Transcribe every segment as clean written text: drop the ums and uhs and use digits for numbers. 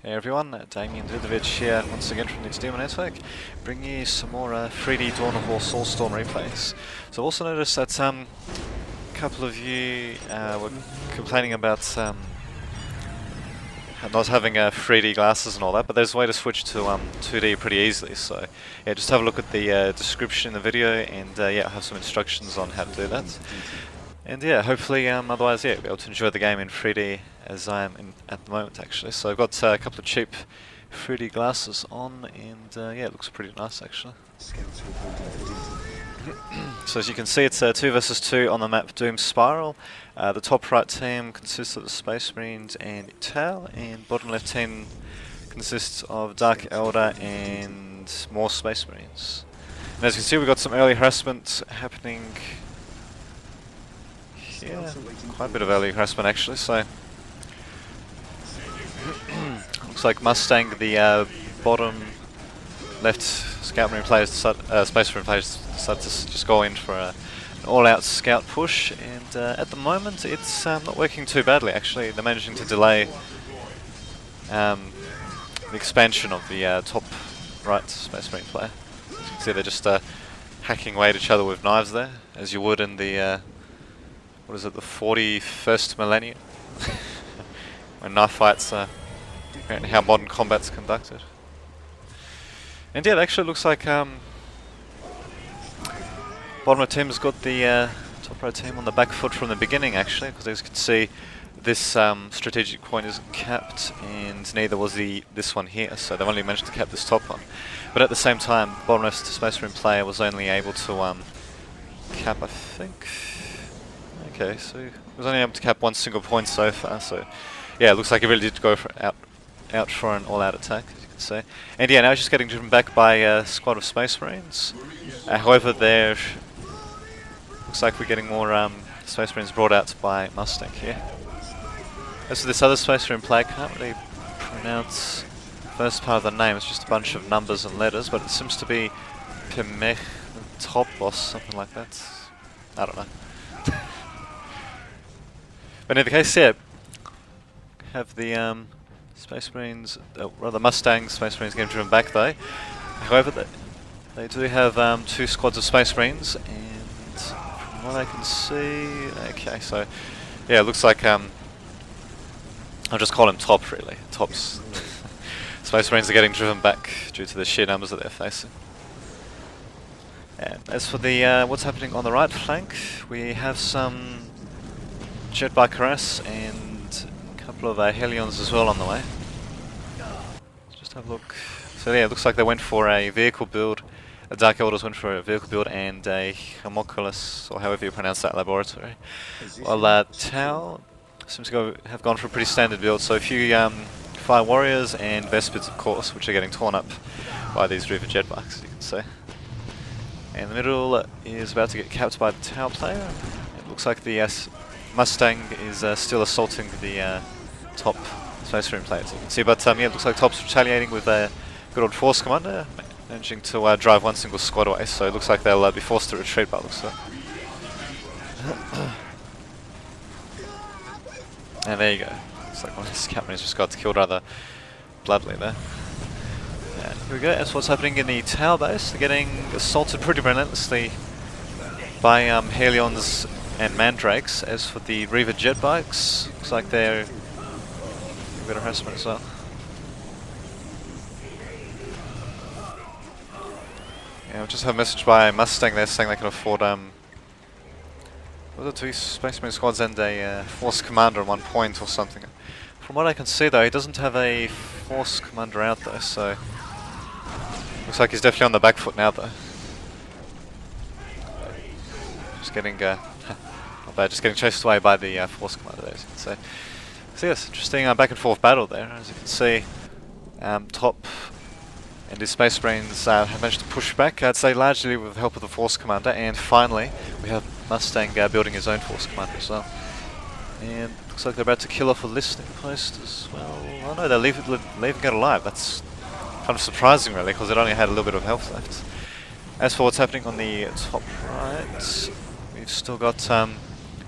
Hey everyone, Damien Dudovic here once again from the Extreme Network, bringing you some more 3D Dawn of War Soulstorm replays. So I've also noticed that a couple of you were complaining about not having 3D glasses and all that, but there's a way to switch to 2D pretty easily. So yeah, just have a look at the description in the video, and yeah, I have some instructions on how to do that. And yeah, hopefully, otherwise, yeah, be able to enjoy the game in 3D as I am at the moment, actually. So I've got a couple of cheap 3D glasses on, and yeah, it looks pretty nice, actually. So as you can see, it's 2 versus 2 on the map Doom Spiral. The top right team consists of the Space Marines and Tau, and bottom left team consists of Dark Elder and more Space Marines. And as you can see, we've got some early harassment happening. Yeah, quite a bit of early harassment actually, so looks like Mustang, the bottom left scout marine players, Space Marine players decided to just go in for an all-out scout push, and at the moment it's not working too badly actually. They're managing to delay the expansion of the top right Space Marine player. As you can see, they're just hacking away at each other with knives there, as you would in the what is it, the 41st millennium? When knife fights are apparently how modern combat's conducted. And yeah, it actually looks like bottom of team's got the top right team on the back foot from the beginning actually, because as you can see, this strategic point isn't capped, and neither was this one here, so they've only managed to cap this top one. But at the same time, bottom left Space Marine player was only able to cap, I think. Okay, so he was only able to cap one single point so far, so yeah, it looks like he really did go for out for an all-out attack, as you can see. And yeah, now he's just getting driven back by a squad of Space Marines. However, there looks like we're getting more Space Marines brought out by Mustang here. As for this other Space Marine player, I can't really pronounce the first part of the name, it's just a bunch of numbers and letters, but it seems to be Pemech Top or something like that. I don't know. But in the case, yeah, have the Space Marines, rather Mustang Space Marines getting driven back though. However, they do have 2 squads of Space Marines, and from what I can see, okay, so yeah, it looks like I'll just call him Top really. Tops. Space Marines are getting driven back due to the sheer numbers that they're facing. And as for the what's happening on the right flank, we have some jet bike harass and a couple of Helions as well on the way. Just have a look. So yeah, it looks like they went for a vehicle build. Dark Elders went for a vehicle build and a homunculus, or however you pronounce that, laboratory. While Tau seems to have gone for a pretty standard build. So a few Fire Warriors and Vespids, of course, which are getting torn up by these Reaver jet bikes, as you can see. And the middle is about to get capped by the Tau player. It looks like the Mustang is still assaulting the top Space Marine players, you can see. But yeah, it looks like Top's retaliating with a good old Force Commander, managing to drive one single squad away. So it looks like they'll be forced to retreat by the looks of it. And there you go. Looks like one of his captains just got killed rather bloodily there. And here we go. That's what's happening in the Tau base. They're getting assaulted pretty relentlessly by Helions and Mandrakes. As for the Reaver jet bikes, looks like they're a bit of harassment as well. Yeah, we just have a message by Mustang there saying they can afford what are 2 Space Marine squads and a Force Commander at one point or something. From what I can see though, he doesn't have a Force Commander out though, so looks like he's definitely on the back foot now though. Just getting just getting chased away by the Force Commander there, as you can see. So yes, interesting back and forth battle there. As you can see, Top and his Space Marines have managed to push back, I'd say largely with the help of the Force Commander, and finally we have Mustang building his own Force Commander as well. And looks like they're about to kill off a listening post as well. Oh no, they're leaving it alive. That's kind of surprising really, because it only had a little bit of health left. As for what's happening on the top right, we've still got a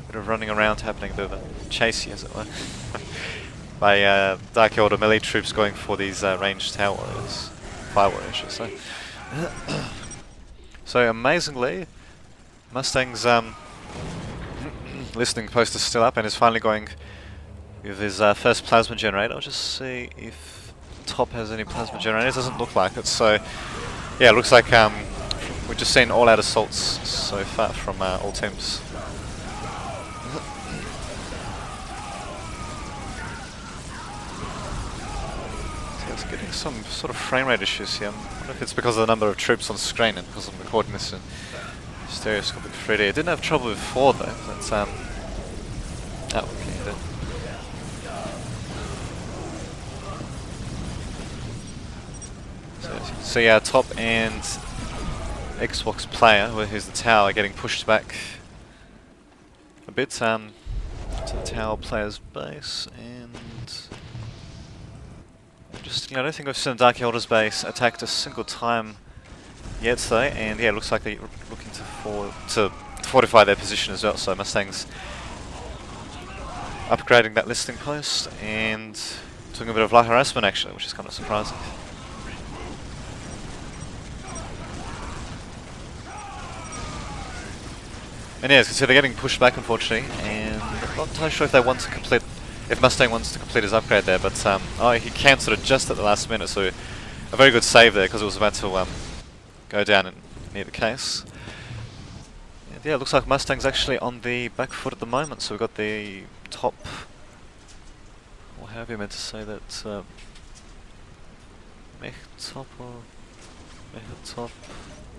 bit of running around happening, a bit of a chasey as it were. by Dark Elder melee troops going for these ranged tower warriors, fire warriors, I should say. So amazingly, Mustang's listening post is still up and is finally going with his first plasma generator. I'll just see if top has any plasma generators. Doesn't look like it. So yeah, it looks like we've just seen all-out assaults so far from all teams. So it's getting some sort of frame rate issues here. I wonder if it's because of the number of troops on screen and because I'm recording this in stereoscopic 3D. I didn't have trouble before though. That's oh, okay, you did. So as you can see, our top and Xbox player, who's the tower, getting pushed back a bit to the tower player's base, and just, I don't think I've seen Dark Elder's base attacked a single time yet though, and yeah, it looks like they're looking to fortify their position as well. So Mustang's upgrading that listing post and doing a bit of light harassment actually, which is kind of surprising. And yeah, as you can see, they're getting pushed back unfortunately, and I'm not entirely sure if they want to complete, if Mustang wants to complete his upgrade there, but oh, he cancelled it just at the last minute, so a very good save there because it was about to go down in near the case. And yeah, it looks like Mustang's actually on the back foot at the moment, so we've got the top, or however you meant to say that, mech top or mecha top?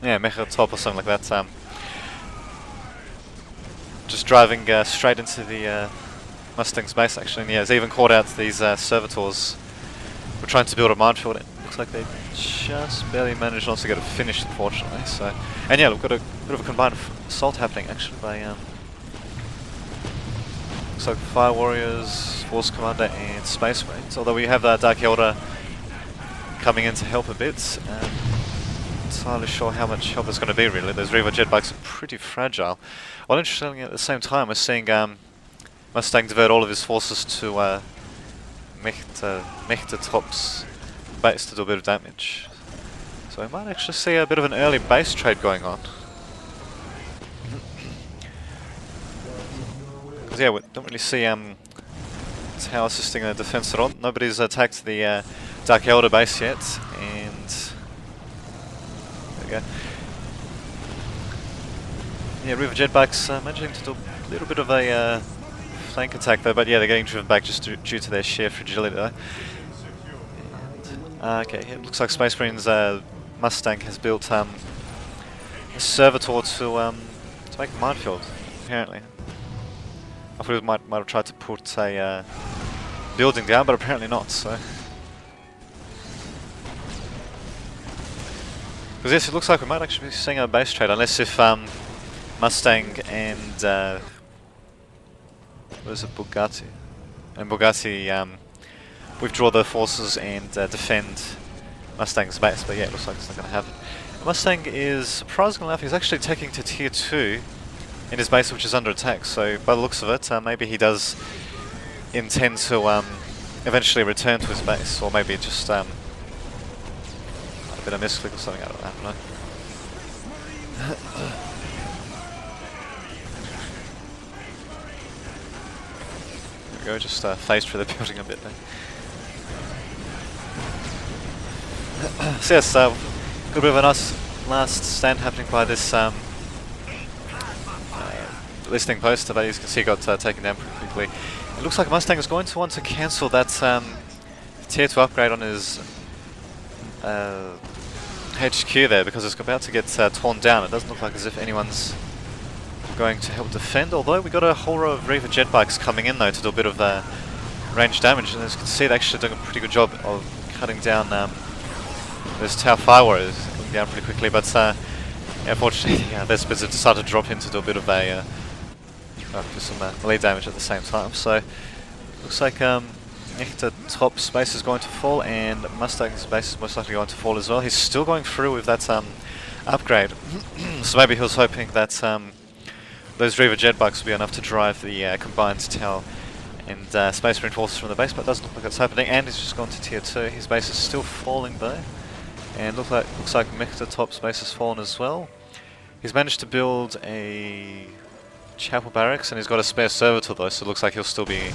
Yeah, mecha top or something like that. Just driving straight into the Mustang's base actually, and yeah, it's even caught out these servitors. We're trying to build a minefield. It looks like they just barely managed not to get it finished, unfortunately. So, and yeah, we've got a bit of a combined assault happening actually by looks like Fire Warriors, Force Commander, and Space Marines. Although we have Dark Elder coming in to help a bit. Not entirely sure how much help it's going to be really. Those Reaver jet bikes are pretty fragile. Well, interestingly, at the same time, we're seeing Mustang divert all of his forces to Mech Top's base to do a bit of damage. So we might actually see a bit of an early base trade going on. Because yeah, we don't really see Tower assisting the defense at all. Nobody's attacked the Dark Elder base yet, and there we go. Yeah, Reaver jet bikes managing to do a little bit of a flank attack though, but yeah, they're getting driven back just due to their sheer fragility though. And, okay, it looks like Space Marine's Mustang has built a servitor to make a minefield, apparently. I thought it might have tried to put a building down, but apparently not, so. Because yes, it looks like we might actually be seeing a base trade, unless if Mustang and what is it, Bugatti? And Bugatti withdraw their forces and defend Mustang's base, but yeah, it looks like it's not going to happen. Mustang is, surprisingly enough, he's actually taking to tier 2 in his base, which is under attack, so by the looks of it, maybe he does intend to eventually return to his base, or maybe just a bit of misclick or something, I don't know. There we go, just phased through the building a bit there. So yes, got a bit of a nice last stand happening by this listening post, but as you can see, got taken down pretty quickly. It looks like Mustang is going to want to cancel that tier 2 upgrade on his HQ there, because it's about to get torn down. It doesn't look like as if anyone's going to help defend, although we got a whole row of Reaver jet bikes coming in though to do a bit of range damage, and as you can see, they're actually doing a pretty good job of cutting down those Tower Fire Warriors, going down pretty quickly, but yeah, unfortunately, their spids have decided to drop in to do a bit of a do some melee damage at the same time. So looks like the top space is going to fall, and Mustang's base is most likely going to fall as well. He's still going through with that upgrade, so maybe he was hoping that those Reaver jet bikes will be enough to drive the combined tower and space reinforcers from the base, but it doesn't look like it's happening, and he's just gone to tier 2. His base is still falling though, and looks like Mechatop's base has fallen as well. He's managed to build a chapel barracks, and he's got a spare servitor though, so it looks like he'll still be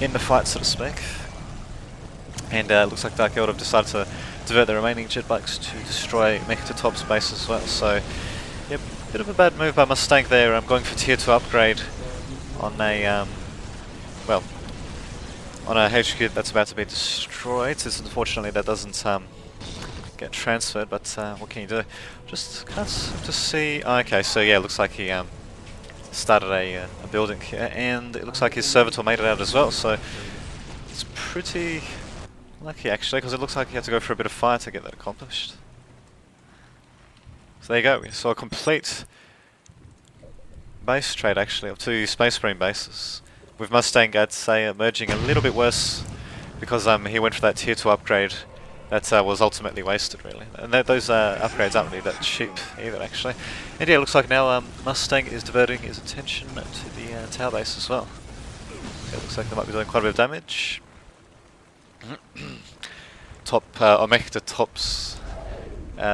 in the fight, so to speak. And it looks like Dark Elder have decided to divert the remaining jet bikes to destroy Mechatop's base as well. So, yep, bit of a bad move by Mustang there. I'm going for tier 2 upgrade on a well, on a HQ that's about to be destroyed. Since unfortunately that doesn't get transferred, but what can you do? Just can't to see. Oh, okay, so yeah, looks like he started a building here, and it looks like his servitor made it out as well. So it's pretty lucky actually, because it looks like he had to go for a bit of fire to get that accomplished. So there you go. We saw a complete base trade actually of 2 Space Marine bases, with Mustang, I'd say, emerging a little bit worse because he went for that tier 2 upgrade that was ultimately wasted, really. And those upgrades aren't really that cheap either, actually. And yeah, it looks like now Mustang is diverting his attention to the tower base as well. It looks like they might be doing quite a bit of damage. Mechatop's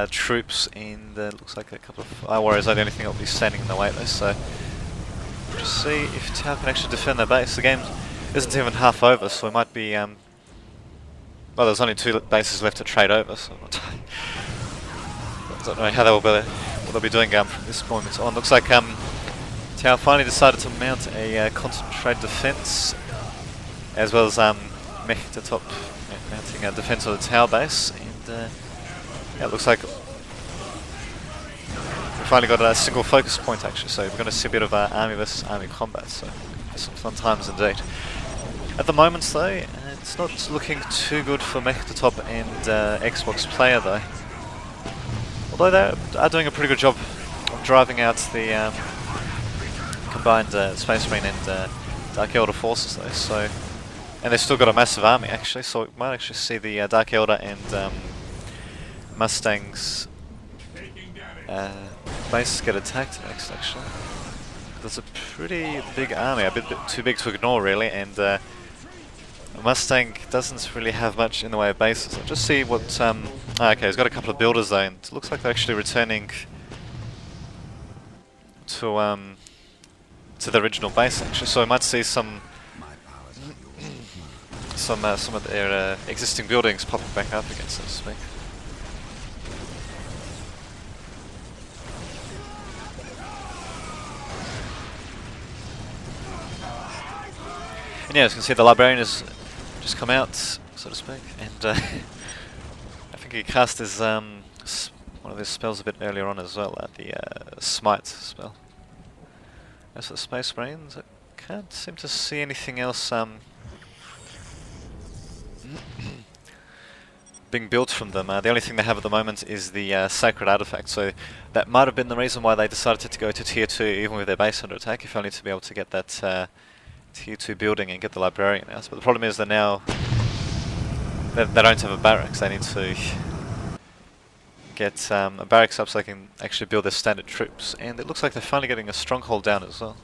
troops, and looks like a couple of Eye Warriors are the only thing that will be standing in the way though, so we'll just see if Tau can actually defend their base. The game isn't even half over, so we might be, well, there's only 2 bases left to trade over, so I don't know how what they'll be doing from this moment on. Looks like Tau finally decided to mount a concentrated defense, as well as Mechatop mounting a defense of the tower base, and yeah, it looks like we finally got a single focus point actually, so we're going to see a bit of army versus army combat, so some fun times indeed. At the moment though, it's not looking too good for Mechatop and Xbox player though, although they are doing a pretty good job of driving out the combined Space Marine and Dark Elder forces though, so, and they've still got a massive army actually, so we might actually see the Dark Elder and Mustang's bases get attacked next actually. There's a pretty big army, a bit too big to ignore really, and Mustang doesn't really have much in the way of bases. I'll just see what, okay, he's got a couple of builders though, and it looks like they're actually returning to the original base actually, so we might see some of their existing buildings popping back up again, so to speak. And yeah, as you can see, the Librarian has just come out, so to speak, and I think he cast his one of his spells a bit earlier on as well, the Smite spell. As for the Space Marines, I can't seem to see anything else being built from them. The only thing they have at the moment is the Sacred Artifact, so that might have been the reason why they decided to go to tier 2 even with their base under attack, if only to be able to get that tier 2 building and get the Librarian out. But the problem is that now they don't have a barracks. They need to get a barracks up so they can actually build their standard troops, and it looks like they're finally getting a stronghold down as well.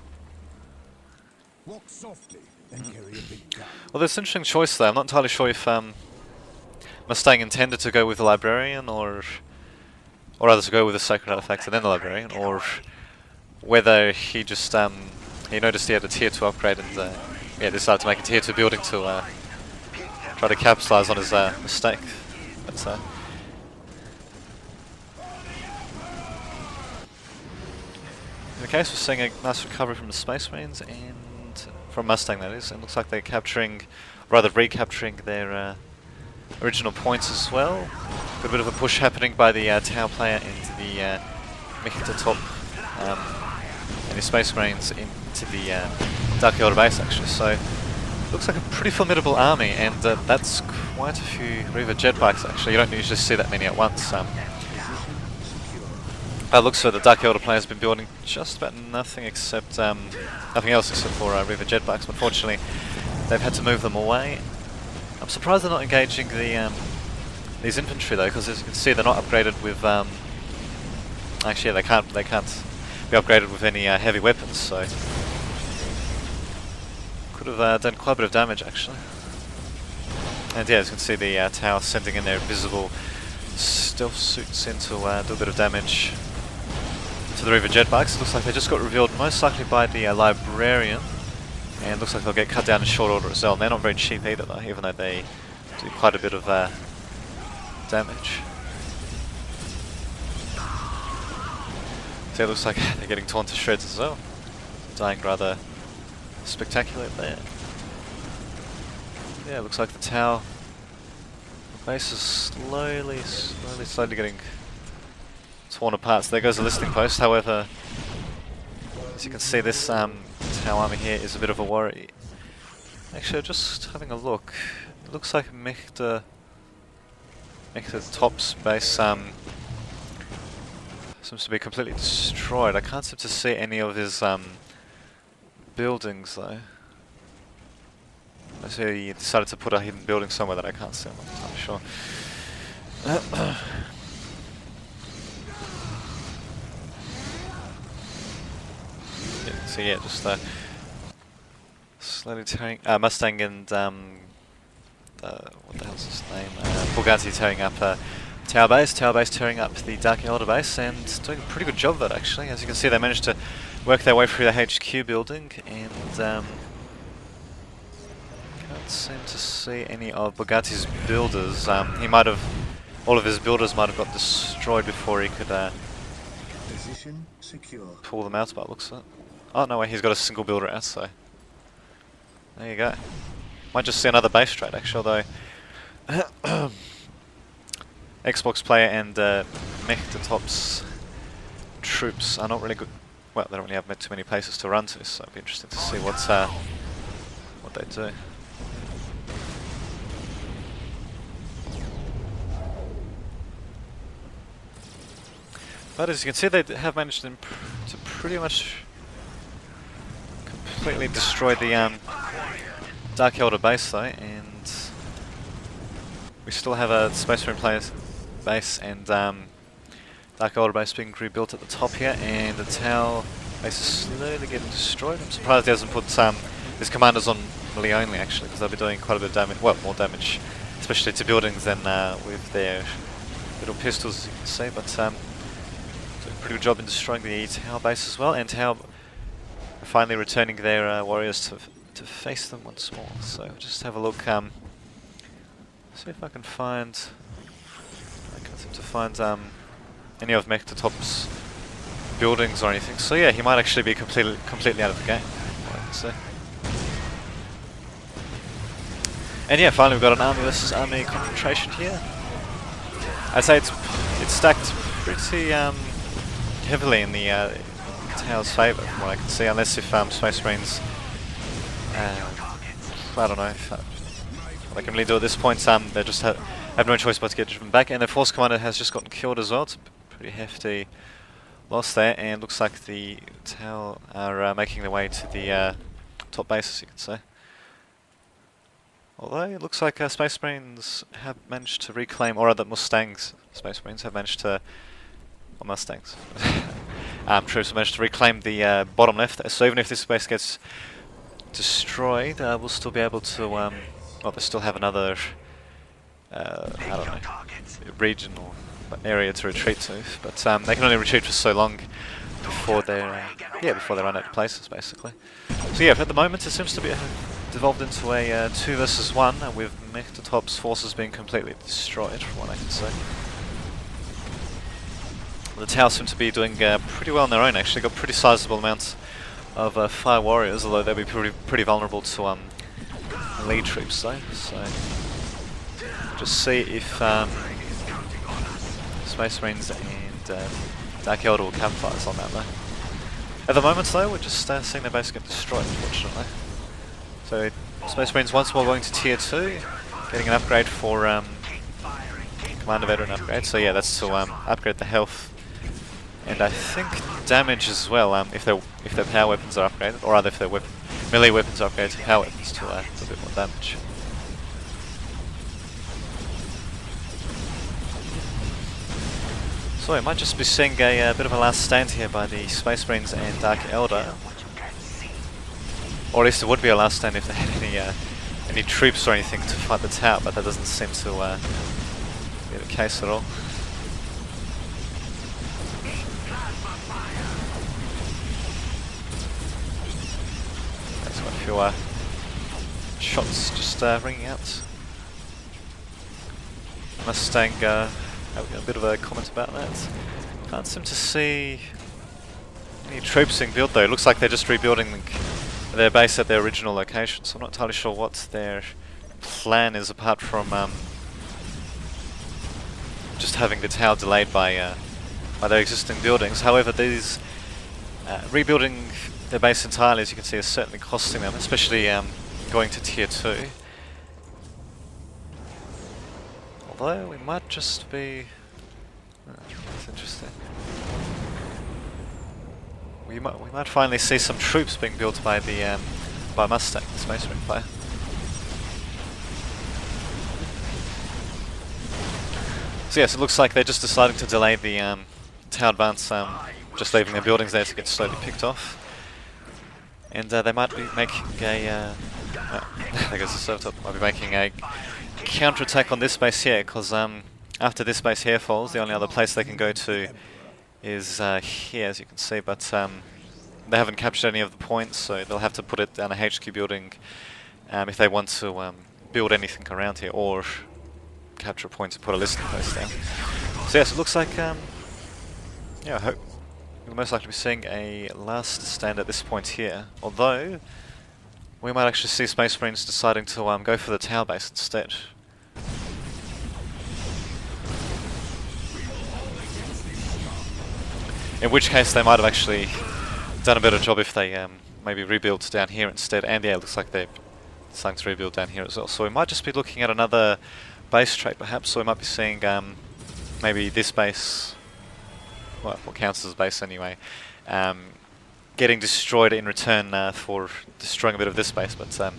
Walk softly and carry a big gun. Well, there's an interesting choice there. I'm not entirely sure if Mustang intended to go with the Librarian, or rather to go with the Sacred Artifact and then the Librarian, or whether he just he noticed he had a tier 2 upgrade and yeah, decided to make a tier 2 building to try to capitalize on his mistake. But, in the case, we're seeing a nice recovery from the Space Marines and from Mustang, that is, and looks like they're capturing, rather recapturing their original points as well. Got a bit of a push happening by the Tau player into the Mechatop and his Space Marines into the Dark Elder base actually, so looks like a pretty formidable army, and that's quite a few Reaver jet bikes actually. You don't usually see that many at once. Looks like the Dark Elder player has been building just about nothing except nothing else except for Reaver jet bikes. Unfortunately, they've had to move them away. I'm surprised they're not engaging the these infantry though, because as you can see, they're not upgraded with. Actually, they can't be upgraded with any heavy weapons. So could would have done quite a bit of damage actually. And yeah, as you can see, the tower sending in their invisible stealth suits in to do a bit of damage to the Reaver jet bikes. Looks like they just got revealed most likely by the librarian, and looks like they'll get cut down in short order as well. And they're not very cheap either though, even though they do quite a bit of damage. So it looks like they're getting torn to shreds as well. Dying rather spectacular there. Yeah, it looks like the tower base is slowly getting torn apart. So there goes the listening post. However, as you can see, this tower army here is a bit of a worry. Actually, just having a look, it looks like Mechta Top's base seems to be completely destroyed. I can't seem to see any of his buildings though. I see he decided to put a hidden building somewhere that I can't see. I'm not entirely sure. Yeah, so yeah, just slowly tearing Mustang and what the hell's his name? Bugatti tearing up Tower base tearing up the Dark Elder base, and doing a pretty good job of it actually. As you can see, they managed to work their way through the HQ building, and can't seem to see any of Bugatti's builders. He might have, all of his builders might have got destroyed before he could Position secure. pull them out, but it looks like. Oh no way, he's got a single builder out, so there you go. Might just see another base trade actually, although Xbox player and Mechta Top's troops are not really good. Well, they don't really have too many places to run to, so it'll be interesting to see what they do. But as you can see, they have managed to pretty much completely destroy the Dark Elder base though, and we still have a Space Marine players base and Dark Elder base being rebuilt at the top here, and the tower base is slowly getting destroyed. I'm surprised he hasn't put his commanders on melee only actually, because they'll be doing quite a bit of damage, well, more damage, especially to buildings than with their little pistols, as you can see. But doing a pretty good job in destroying the tower base as well, and tower finally returning their warriors to face them once more. So just have a look. See if I can find. I can't seem to find any of Mechta Top's buildings or anything. So yeah, he might actually be completely out of the game. So. And yeah, finally we've got an army versus army confrontation here. I'd say it's stacked pretty heavily in the tower's favour, from what I can see, unless if Space Marines, I don't know if what they can really do at this point. They just have no choice but to get driven back, and their force commander has just gotten killed as well. It's a pretty hefty loss there, and looks like the tower are making their way to the top base, as you can see. Although it looks like Space Marines have managed to reclaim, or rather Mustangs, Space Marines have managed to, or Mustangs, troops have managed to reclaim the bottom left. So even if this base gets destroyed, we'll still be able to, well, they still have another, I don't know, region or area to retreat to, but they can only retreat for so long before they're, before they run out of places, basically. So yeah, at the moment it seems to be devolved into a 2 versus 1, with Mechta Top's forces being completely destroyed, from what I can see. The towers seem to be doing pretty well on their own, actually. Got pretty sizable amounts of fire warriors, although they'll be pretty vulnerable to lead troops though. So just see if Space Marines and Dark Elder will campfires on that though. At the moment though, we're just seeing their base get destroyed, unfortunately. So Space Marines once more going to tier 2, getting an upgrade for Commander Veteran upgrade. So yeah, that's to upgrade the health and I think damage as well. If their power weapons are upgraded, or rather if their melee weapons are upgraded to power weapons to do a bit more damage. So we might just be seeing a bit of a last stand here by the Space Marines and Dark Elder. Or at least it would be a last stand if they had any troops or anything to fight the tower, but that doesn't seem to be the case at all. There's quite a few shots just ringing out. Mustang having a bit of a comment about that. Can't seem to see any troops being built though. It looks like they're just rebuilding their base at their original location, so I'm not entirely sure what their plan is apart from just having the tower delayed by their existing buildings. However, these rebuilding their base entirely, as you can see, is certainly costing them, especially going to tier 2. Although we might just be... that's interesting. We might finally see some troops being built by the by Mustang, the Space Marine player. So yes, it looks like they're just deciding to delay the tower advance, just leaving their buildings there to get slowly picked off. And they might be making a... I guess the server top might be making a counter-attack on this base here, because after this base here falls, the only other place they can go to is here, as you can see, but they haven't captured any of the points, so they'll have to put it down a HQ building if they want to build anything around here, or capture a point to put a listening post down. So yes, it looks like, yeah, I hope we'll most likely be seeing a last stand at this point here, although we might actually see Space Marines deciding to go for the tower base instead. In which case they might have actually done a better job if they maybe rebuilt down here instead, and yeah, it looks like they're starting to rebuild down here as well. So we might just be looking at another base trade perhaps, so we might be seeing maybe this base, well, what counts as a base anyway, getting destroyed in return for destroying a bit of this base, but a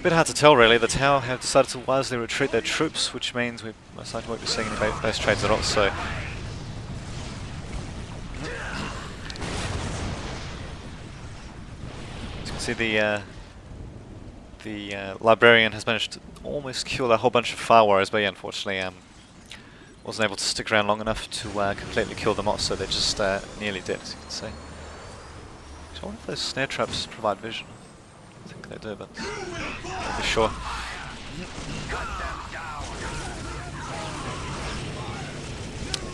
bit hard to tell really. The tower have decided to wisely retreat their troops, which means we most likely won't be seeing any base trades at all, so... See, the librarian has managed to almost kill a whole bunch of fire warriors, but yeah, unfortunately wasn't able to stick around long enough to completely kill them off, so they're just nearly dead, as you can see. So I wonder if those snare traps provide vision. I think they do, but not be sure.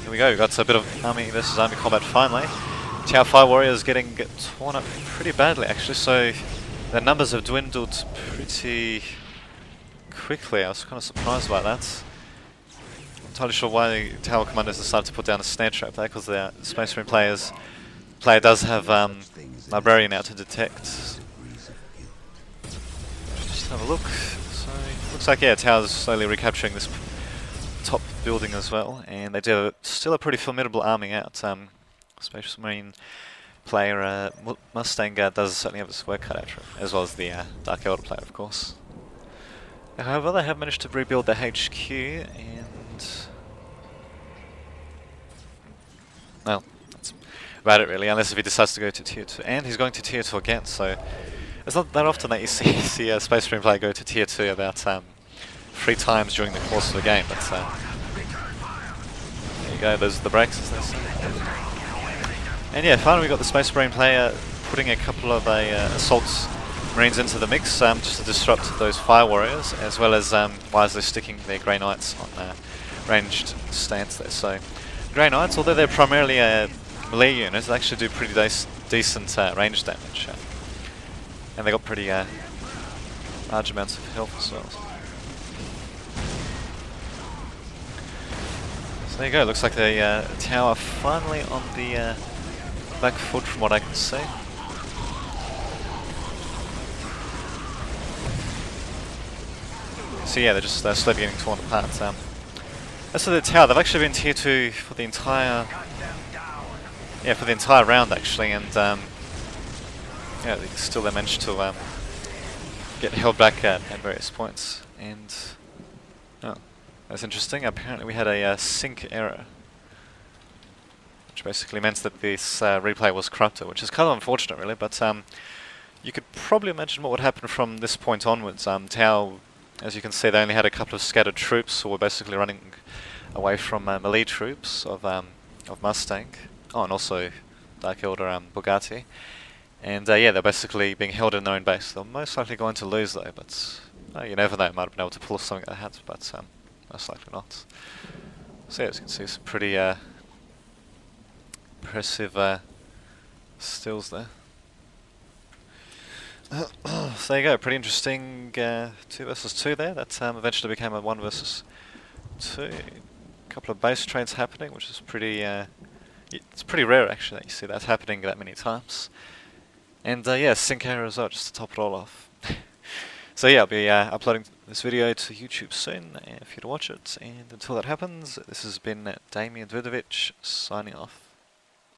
Here we go, we've got a bit of army versus army combat finally. Tower Fire Warriors getting torn up pretty badly actually, so their numbers have dwindled pretty quickly. I was kind of surprised by that. I'm not entirely sure why the Tower Commanders decided to put down a snare trap there, because the Space Marine player does have Librarian out to detect. Just have a look. So looks like, yeah, Tower's slowly recapturing this top building as well, and they do still a pretty formidable arming out. Space Marine player Mustang does certainly have his work cut out for him, as well as the Dark Elder player, of course. However, they have managed to rebuild their HQ, and... well, that's about it really, unless if he decides to go to tier 2. And he's going to tier 2 again, so... it's not that often that you see a Space Marine player go to tier 2 about 3 times during the course of the game, but... there you go, those are the breaks, as they say. And yeah, finally we got the Space Marine player putting a couple of Assault Marines into the mix, just to disrupt those Fire Warriors, as well as wisely sticking their Grey Knights on ranged stance there. So, Grey Knights, although they're primarily melee units, they actually do pretty decent range damage. And they got pretty large amounts of health as well. So there you go, looks like the tower finally on the back foot from what I can see. So yeah, they're just slowly getting torn apart. As for the tower, they've actually been tier 2 for the entire round actually, and yeah, still they managed to get held back at various points. And oh, that's interesting. Apparently we had a sync error, which basically meant that this replay was corrupted, which is kind of unfortunate really, but you could probably imagine what would happen from this point onwards. How, as you can see, they only had a couple of scattered troops who were basically running away from melee troops of Mustang. Oh, and also Dark Elder Bugatti. And yeah, they're basically being held in their own base. They're most likely going to lose though, but you never know. Might have been able to pull something like that, but most likely not. So yeah, as you can see, some pretty impressive stills there. So there you go, pretty interesting 2 versus 2 there. That eventually became a 1 versus 2. A couple of base trades happening, which is pretty. It's pretty rare actually that you see that happening that many times. And yeah, sync error as well, just to top it all off. So yeah, I'll be uploading this video to YouTube soon for you to watch it. And until that happens, this has been Damien Dvidovic signing off.